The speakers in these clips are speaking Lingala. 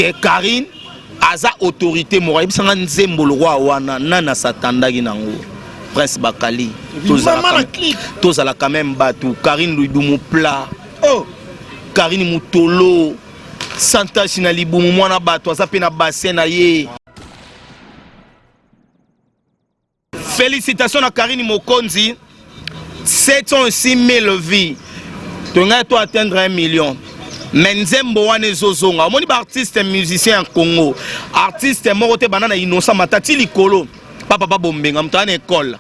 que Karine aza autorité morale bisanga nzembo le roi wana nana satandaki nango Prince Bakali tozala quand même batu Karine Luidumu plat oh Karine Mutolo Santa Chinalibu mwana batu aza pe na bassin na ye. Félicitations à Karine Mokonzi. 706 000 vies. Tu as atteindre 1 million. Menzembo wane zozonga. Omoni ba artiste musicien en Congo. Artiste morote banana innocent matati likolo. Papa bombenga mtane école.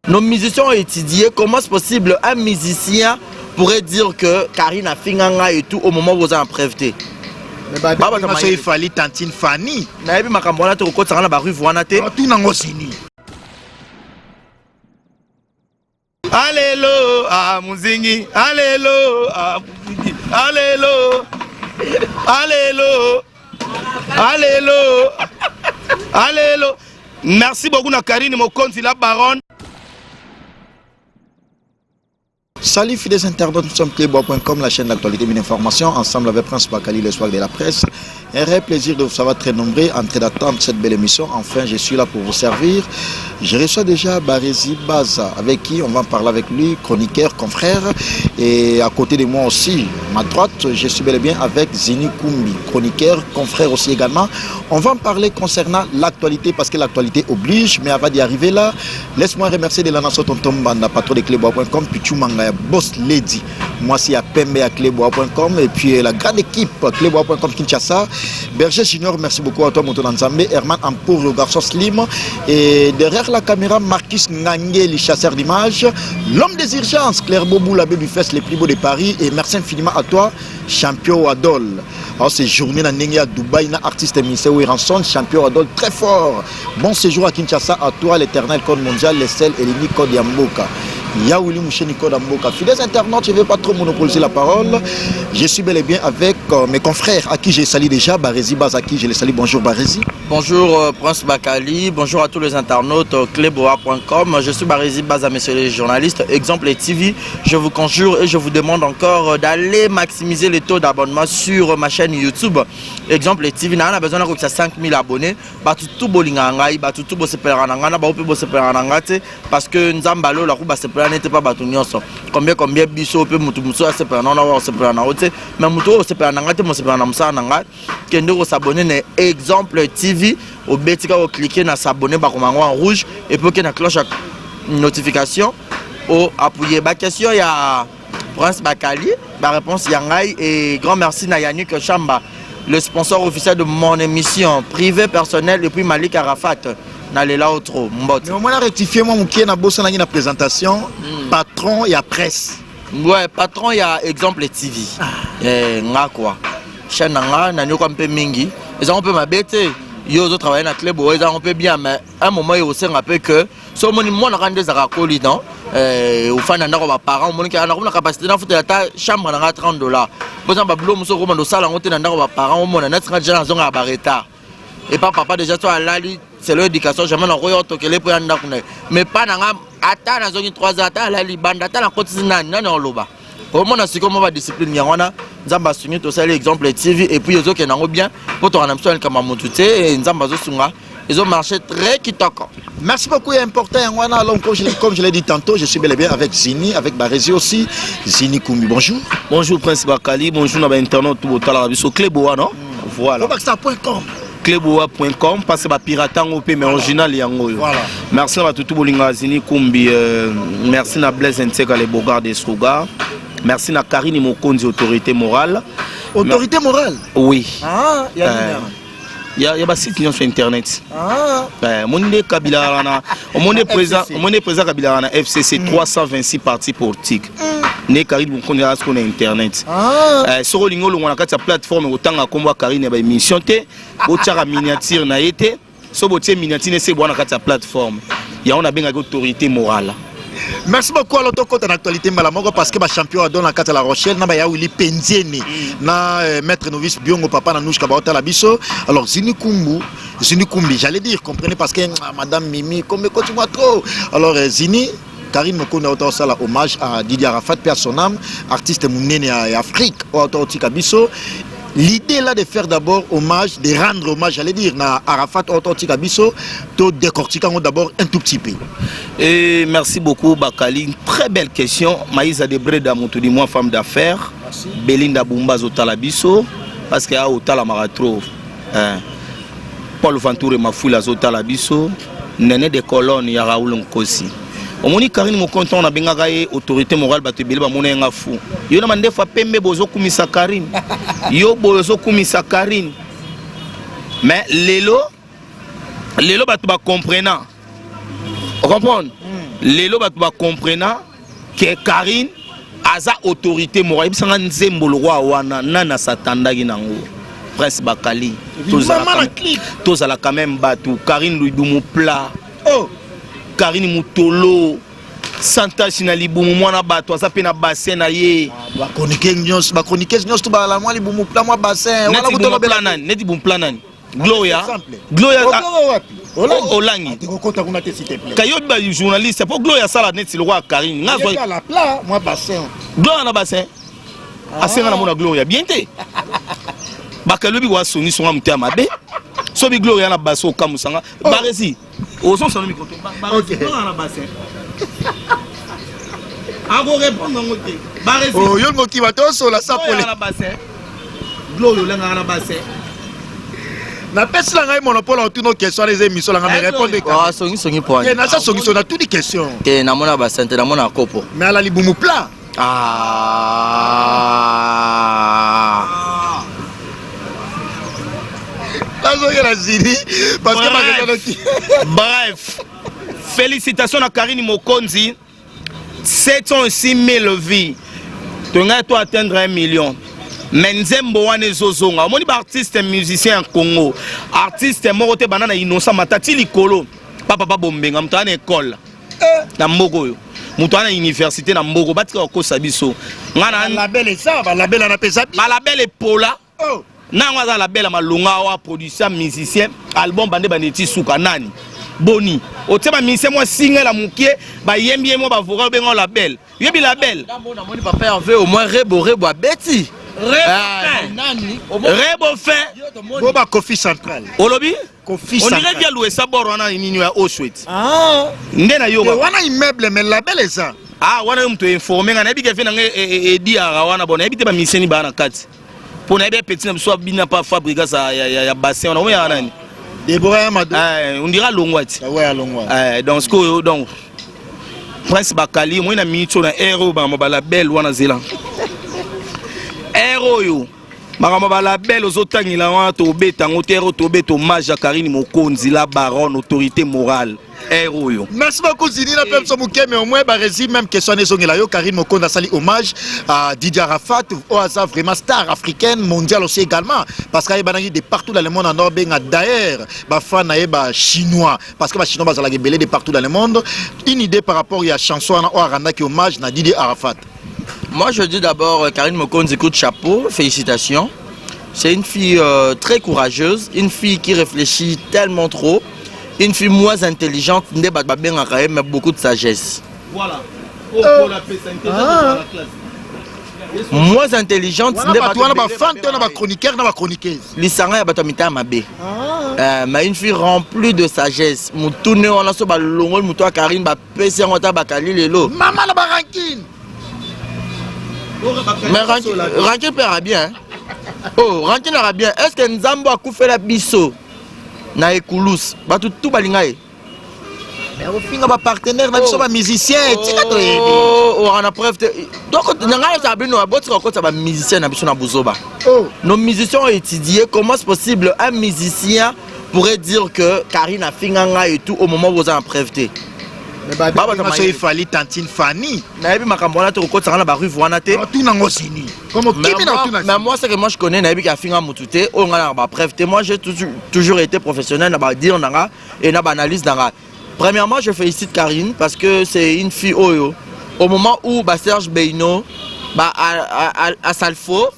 Nos musiciens ont étudié comment c'est possible un musicien pourrait dire que Karine a finganga et tout au moment où vous en breveté. Mais il fallait tantine Fanny. Na yebi makambo wana te ko tsanga na ba rue wana te. Tout nango sini. Allélo ah muzingi, allélo ah muzingi, allélo. Allélo. Allélo. Allélo. Merci beaucoup na Karine Mokonzi la baronne. Salut fidèles internautes, nous sommes Clébois.com, la chaîne d'actualité et d'information, ensemble avec Prince Bakali, le soir de la presse. Un réel plaisir de vous savoir très nombreux en train d'attendre cette belle émission. Enfin, je suis là pour vous servir. Je reçois déjà Barési Baza, avec qui on va parler avec lui, chroniqueur, confrère. Et à côté de moi aussi, ma droite, je suis bel et bien avec Zini Koumbi, chroniqueur, confrère aussi également. On va en parler concernant l'actualité parce que l'actualité oblige. Mais avant d'y arriver là, laisse-moi remercier de la nation Tonton Banda, patron de Clébois.com, Pichu Manga, Boss Lady. Moi, c'est à Pembe à Clébois.com et puis la grande équipe Clébois.com Kinshasa. Berger Junior, merci beaucoup à toi, Moto Nanzambe. Herman Ampour, le garçon Slim. Et derrière la caméra, Marcus Nangé, le chasseur d'images. L'homme des urgences, Claire Bobou, la Babyface, les plus beaux de Paris. Et merci infiniment à toi, Champion Adol. Alors, c'est journée à Nengi à Dubaï, na artiste Minsé Ranson, Champion Adol, très fort. Bon séjour à Kinshasa, à toi, l'éternel code mondial, les sels et les Nico Diamboka. Yaouli Mouché Nicolas Mboka. Fidèles internautes, je ne vais pas trop monopoliser la parole. Je suis bel et bien avec mes confrères à qui j'ai sali déjà. Barési Baz, à qui je les salue. Bonjour Barési. Bonjour Prince Bakali, bonjour à tous les internautes Clébois.com. Je suis Barési Baz, à messieurs les journalistes. Exemple TV, je vous conjure et je vous demande encore d'aller maximiser les taux d'abonnement sur ma chaîne YouTube. Exemple TV, on a besoin de 5000 abonnés. Tout bolingangai, tout boseperananga, parce que Nzambalo, la roue n'était pas battu combien biso pe mutu a se prendre on se prendre mais mutu se prendre ngate mo se prendre msa nanga kende ko s'abonner na Exemple TV au betika au cliquer na s'abonner ba komango en rouge et puis que na cloche notification au appuyer ba question ya Prince Bakali ba réponse yangai et grand merci na Yannick Chamba, le sponsor officiel de mon émission privée personnelle et puis Malik Arafat. N'allez là trop mbot. Mais au moins rectifier moi qui est na bossa na présentation patron et à presse. Ouais, patron il y a Exemple TV. Nga quoi. Chaîne nga na nyoko mpe mingi. Ils ont un peu ma bête. Yo autres travaillent dans club ils ont un peu bien mais à un moment il aussi un peu que so moni moi na rendre za rakoli non au fan na ko ba parents moni ki ana ko na capacité na futa ta chambre na $30. Par exemple bablo muso ko mando sala ngote na ndako ba parents au mona na tsaka jana zonga ba retard. Et pas papa déjà toi là c'est l'éducation jamais on royo tokele pour yanda kuna mais pas nanga ata na zongi 3 ans ata la libanda ata na kotisi nani on loba au moins na siko mo ba discipline yangwana nzamba sungi to sala Exemple TV et puis yozo ke nango bien pour to ranamso kama mutute et nzamba zo sunga ils ont marché très kitoko. Merci beaucoup, il est important. Comme je l'ai dit tantôt, je suis bel et bien avec Zini, avec Barési aussi. Zini Koumbi, bonjour. Bonjour Prince Bakali, bonjour à l'internaute tout au talent sur Clébois, non? Voilà. Clébois.com parce que pirate en mais original yango. Voilà. Merci à tout bolinga Zini Koumbi, merci à Blaise Nteka les Bogards des Souga. Merci à Karine Mokonzi, autorité morale. Autorité morale? Oui. Ah, il y a il y a des sites sur internet. Mon Kabila président Kabila FCC 326 partis politiques. Ne Karine Mokonzi a sur internet. Sur lingo lo ngana kati plateforme otanga komba Karine ba émission te, otara miniature na été, so botie miniature ne se bona kati plateforme. Il y a on a bien autorité morale. Merci beaucoup à l'autre côté de l'actualité Malamoko parce que le champion a donné la Rochelle, na ya Willy Pendieni, na maître novice Biongo papa na Nouchka Baota la biso. Alors Zini Koumbi, j'allais dire comprenez parce que madame Mimi comme continue trop. Alors Zini Karine Mokonda auto sala hommage à Didier Arafat père son âme artiste munene à Afrique auto Tikabiso. L'idée là de faire d'abord hommage, de rendre hommage, j'allais dire, à Arafat auto Tikabiso, to décortiquer d'abord un tout petit peu. Et merci beaucoup Bakali, une très belle question. Maïsa Debreda Moutoudi, moi femme d'affaires. Belinda Bumba Zotalabiso parce que a Otala Maratro. Paul Venture Mafoula Zotalabiso. Néné de colonnes ya Raoul Nkosi. Omoni Karine Mokonta on a benga ye autorité morale batebele ba mona nga fou. Yo na mande fa pembe bozo kumisa Karine. Yo bozo kumisa Karine. Mais lelo batu ba comprenant. On comprend? Lelo batu ba comprenant que Karine aza autorité morale bisanga nzembo le roi wana nana satandaki nango. Prince Bakali, tous à la quand même batou, Karine Louidoumou Pla, Karine Moutolo, Santa Chinalibou Mouana Batou, ça pena bassin na ye. Chroniquer nyos tout bala moi libou pla moi bassin. Neti bou planan. Gloria. Olangi. Kayo ba journaliste pour Gloria sala net le roi Karine. Ngazo la pla moi bassin. Gloria na bassin. Asenga na mona Gloria bien té. Bakalobi wa soni songa mutema be so bi Gloria na baso kamusanga baresi ozo sonu micro OK na bassin ago répondre ngote baresi oh yo ngoki bato so la sapole na bassin Gloria lenga na bassin na pesi la ngai monopole en toutes nos questions les émissions la ngai répondre ah songi point na ça songi na toutes les questions te na mona bassin te na mona kopo mais ala libumu plat Bref, félicitations à Karine Mokonzi. 706 000 vies. Tu as atteindre 1 million. Menzembo wane zozonga. Moni ba artiste musicien en Congo. Artiste morote banana innocent matati likolo. Papa bombenga mutana école. Na mbogo yo. Mutana université na mbogo batika ko sabiso. Ngana label ça, ba label na pesa. Ba label Pola. Oh. Nangwa za label malunga wa producteur musicien album bande bandeti suka nani boni oteba musicien moi single mukie ba yembi mo ba vora bengo label yebi label na moni papa Hervé au moins rebo abeti nani rebo fait bo ba Kofi Central olobi Kofi Central on dirait bien louer ça bord na nini ya Auschwitz ndena yo wana immeuble mais label ça wana mtu informer ngana bi kefe na edi ara wana bona ebite ba musicien ni bana kati pour n'aider petit ne soit bien pas fabriquer ça ya bassin on a nani Déborah Amadou on dira longwati ouais longwati donc ce que donc Prince Bakali moi na minute na héros ba mobala belle wana zela héros yo makambo ba la belle ozotangila wana to beta ngotero to beto maja Karine Mokonzi la baronne autorité morale héros yo. Merci beaucoup Zini la peuple somuke mais au moins ba rési même question nezongela yo Karine Mokonda sali hommage à Didier Arafat au hasard vraiment star africaine mondiale aussi également parce qu'il y a de partout dans le monde en nord benga d'ailleurs ba fan na ba chinois parce que ba chinois bazala belé de partout dans le monde une idée par rapport à chanson na Rwanda qui hommage na Didier Arafat. Moi je dis d'abord Karine Mokonzi coup de chapeau, félicitations. C'est une fille très courageuse, une fille qui réfléchit tellement trop. Une fille moins intelligente, mais beaucoup de sagesse. Voilà. Moins intelligente, mais une fille remplie de sagesse. Mais Rankin paiera bien. Oh, Rankin aura bien. Est-ce que Nzambo a coupé la biseau? Na Ekulus, tout balingaye. Mais au final, ma partenaire, même si musicien, on a preuve. Donc, on musicien, nos musiciens ont étudié comment c'est possible un musicien pourrait dire que Karine a fait et tout au moment où vous en preuve. Il fallait Tantine Fanny. Mais moi, ce que moi je connais, moi j'ai toujours été professionnel et analyse. Premièrement, je félicite Karine parce que c'est une fille au moment où Serge Beino, à Salfo,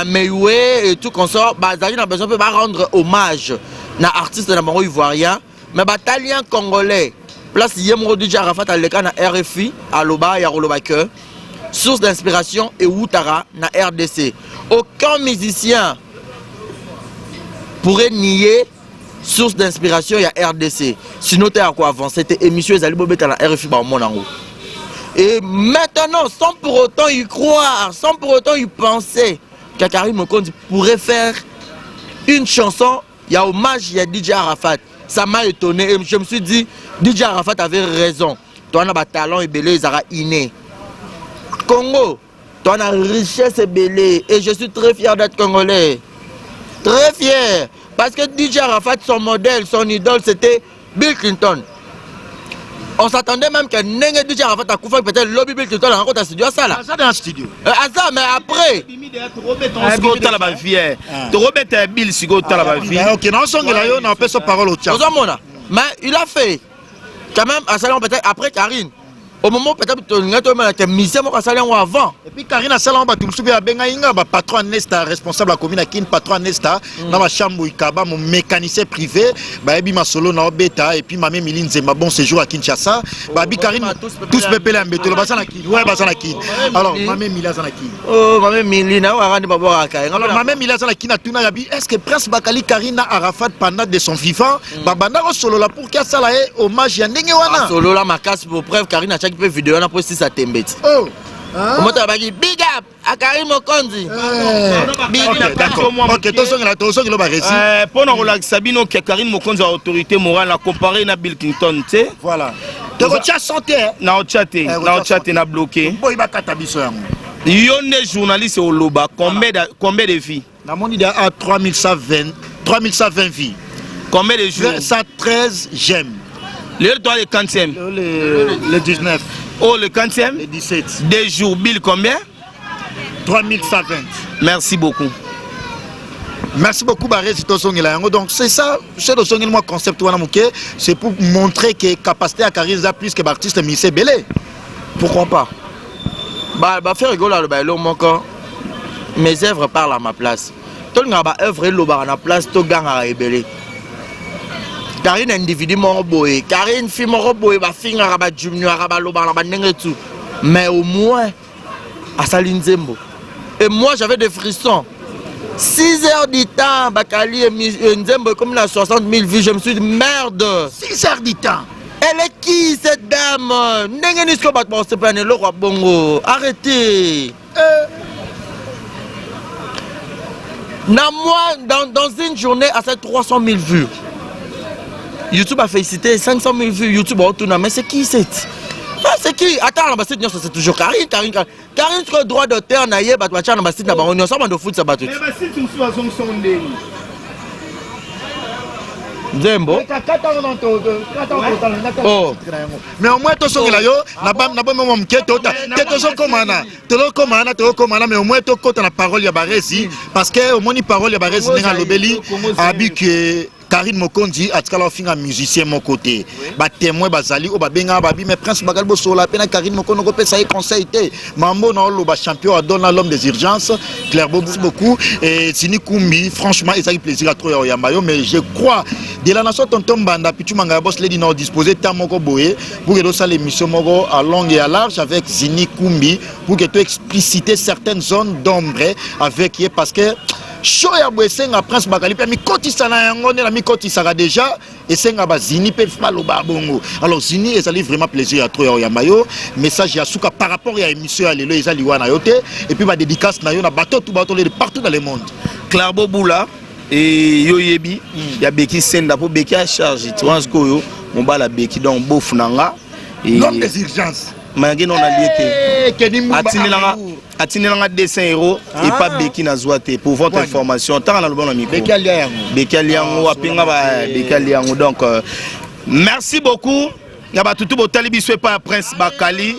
Meyoué et tout consort, Karine a besoin de rendre hommage à l'artiste ivoirien, mais Italien congolais. place Yemro DJ Arafat à l'écran na RFI à Loba ya Roloba que source d'inspiration et Outara na RDC. Aucun musicien pourrait nier source d'inspiration ya RDC. Sinon t'es à quoi avancer, c'était émission les alibobet na RFI ba mon ango. Et maintenant, sans pour autant y croire, sans pour autant y penser, Karim Mokonzi pourrait faire une chanson, il y a hommage, il y a DJ Arafat. Ça m'a étonné et je me suis dit, DJ Arafat avait raison. Toi, on a talent et belé, ils aura inné. Congo, toi, on a richesse et belé. Et je suis très fier d'être congolais. Très fier. Parce que DJ Arafat, son modèle, son idole, c'était Bill Clinton. On s'attendait même que Nenge DJ Arafat a couvert peut-être le lobby Bill Clinton a rencontré un studio à ça là. Ça dans le studio. À ça, mais après. Ok, non, on a fait sa parole au chat. Mais il a fait quand même à Salon peut-être après Karine. Au moment peut-être que misé moi Salon avant. Et puis Karine à Salon tu me souviens benga inga ba patron Nesta responsable la commune Kin patron Nesta na ba chambre ikaba mon mécanicien privé ba ebi ma solo na beta et puis ma mère Miline Zemba bon séjour à Kinshasa ba bi Karine tous pepele ambeto le basana Kin ouais basana Kin. Alors ma mère Mila zana Kin. Oh ma mère Miline wa randi ba boka ka. Alors ma mère Mila zana Kin a tuna yabi est-ce que Prince Bakali Karine na Arafat pendant de son vivant ba banda solo la pour qu'il ça là hommage ya ndenge wana. Solo la ma casse pour preuve Karine a chaque vidéo na posti sa tembeti. Oh. Comment tu vas dire big up à Karim Mokonzi. D'accord. OK, to songi lo ba récit. Pour nous relaxer Sabino que Karim Mokonzi a autorité morale à comparer na Bill Clinton, tu sais. Voilà. Tu as chanté na chaté na bloqué. Boy ba kata biso yango. Yone journaliste au Loba combien de vies? Na moni da à 3120 vies. Combien de jours? 113 j'aime. Le 40e. Le 19. Oh, le 40e? Le 17. Des jours, Bill, combien? 3120. Merci beaucoup. Merci beaucoup, Barré. Donc, c'est ça, c'est le moi concept, c'est pour montrer que capacité à carrière plus que l'artiste Missé Belé. Pourquoi pas? Bah, faire rigoler le encore. Mes œuvres parlent à ma place. Tout le monde a œuvré à la place, tout le monde a rébellé. Karine individu moroboé, Karine fille moroboé, ba finga raba junior raba loba raba nengetu. Mais au moins à Saline Zembo. Et moi j'avais des frissons. 6 heures du temps, Bakali et Nzembo comme la 60 000 vues, je me suis dit merde. 6 heures du temps. Elle est qui cette dame? Nengenisco batmo se prenne le roi bongo. Arrêtez. Moi dans une journée à cette 300 000 vues. YouTube a félicité 500 000 vues. YouTube a retourné. Mais c'est qui c'est? C'est qui? Attends, c'est toujours Karine. Karine, c'est le droit d'auteur. Naïe, Batouachan, Bassit, Nabaron. On s'en de foot, ça batte. Zembo. Oh. Mais au moins, tu es là, mais au moins, tu as la parole, il y a Barresi. Parce que au moins, la parole, il y a Barresi, il y a Lobeli, que Karim Mokonzi a tkala finga musicien mon côté. Ba témoin bazali o ba benga ba bi mais Prince Bagal bo so la peine Karim Mokonzi ko ça y conseil té. Mambo na lo ba champion a donné l'homme des urgences. Clairement beaucoup et Sini Kumbi franchement il a eu plaisir à trouver Yambayo mais je crois de la nation tonton banda pitu manga boss lady no disposer tant moko boye pour que ça l'émission moko à longue et à large avec Sini Kumbi pour que tu expliciter certaines zones d'ombre avec parce que show ya boesenga Prince Bakali pe mi kotisa na yango na mi kotisa déjà et senga ba Zini pe faloba bongo. Alors Zini ezali vraiment plaisir à trop ya mayo message ya suka par rapport à émission ya lelo ezali wana yote et puis ba dédicace na yo na bateau tout bateau partout dans le monde. Clarbo Boula et Yoyebi ya Beki Senda pour Beki à charge transkoyo mon bala Beki donc bof nanga et l'homme des urgences. Mangi non aliété. Atinelanga 200 € et pas Beki na Zouate pour votre information. Tant dans le bon micro. Beki Aliango apinga ba Beki Aliango donc merci beaucoup. Yaba tutu bo talibiso pas Prince Bakali.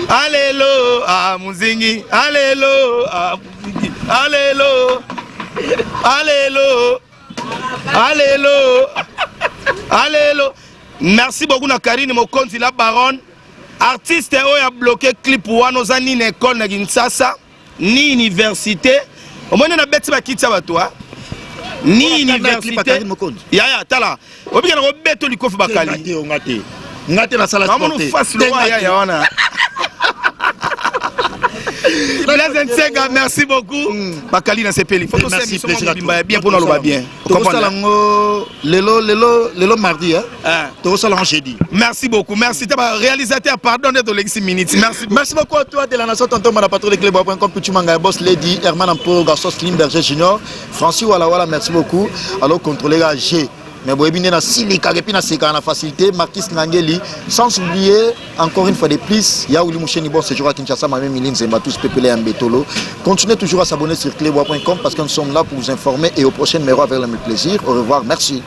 Allélo à Muzingi. Allélo à Muzingi. Allélo. Allélo. Allélo. Allélo. Merci beaucoup na Karine Mokonzi la baronne. Artiste a bloqué clip ou à nos amis ni école na Kinshasa ni université. Au moins on a bête ma kitsa toi. ni université yaya tala obikana ko beto likofu bakali ngate na sala sport te face le roi yaya wana merci beaucoup bakali na sepeli photo merci bien pour nous bien comprendre lelo mardi hein to sala jeudi merci beaucoup merci taba réalisateur pardon de l'ex minute merci beaucoup à toi de la nation tonton mala patron de club.com Puchumanga boss lady Herman Ampo garçon Slim Berger Junior Francis wala merci beaucoup alors contrôler la G mais boy bien na silika et puis na seka na facilité Marquis Ngangeli sans oublier encore une fois de plus ya Ouli Moucheni bon ce jour à Kinshasa ma même Miline Zemba tous peuplés en Betolo continuez toujours à s'abonner sur clebois.com parce que nous sommes là pour vous informer et au prochain numéro avec le même plaisir au revoir merci.